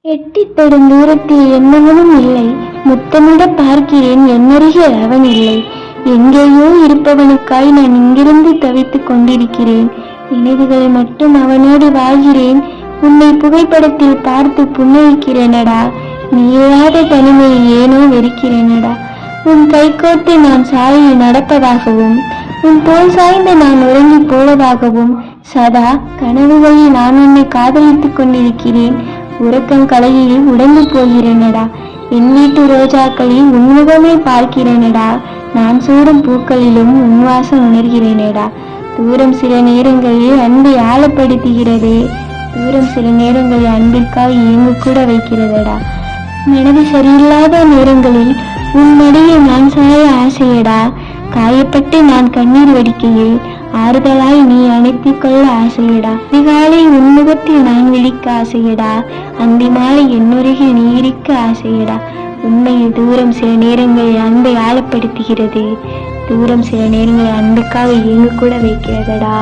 எட்டித் தொடும் தூரத்தில் என்னவனும் இல்லை. முத்தமிட பார்க்கிறேன், என்னருகில் அவன் இல்லை. எங்கேயோ இருப்பவனுக்காய் நான் இங்கிருந்து தவித்துக் கொண்டிருக்கிறேன். நினைவுகளை மட்டும் அவனோடு வாழ்கிறேன். உன்னை புகைப்படத்தில் பார்த்து புன்னகைக்கிறேனடா. நீ இல்லாத தனிமையை ஏனோ வெறுக்கிறேனடா. உன் கைகோர்த்து நான் சாலையில் நடப்பதாகவும், உன் தோல் சாய்ந்து நான் உறங்கி போவதாகவும், சதா கனவுகளில் நான் உன்னை காதலித்துக் கொண்டிருக்கிறேன். உறக்கம் கலையில் உடைந்து போகிறேனடா. என் வீட்டு ரோஜாக்களில் உன்முகமே பார்க்கிறேனடா. நான் சூடும் பூக்களிலும் உன்வாசம் உணர்கிறேனேடா. தூரம் சில நேரங்களில் அன்பை ஆழப்படுத்துகிறதே. தூரம் சில நேரங்களில் அன்பிற்காக இயங்கு கூட வைக்கிறதடா. மனது சரியில்லாத நேரங்களில் உன் மடியில் நான் சாய ஆசையடா. காயப்பட்டு நான் கண்ணீர் வடிக்கையில் ஆறுதலாய் நீ அணைத்துக் கொள்ள ஆசையடா. அதிகாலை உன்முகத்தில் நான் விழிக்க ஆசையடா. அந்தி மாலை என்னொருகில் நீ இருக்க ஆசையடா. உண்மையில் தூரம் சில நேரங்களில் அன்பை ஆழப்படுத்துகிறது. தூரம் சில நேரங்களில் அன்புக்காக இயங்கு கூட வைக்கிறதடா.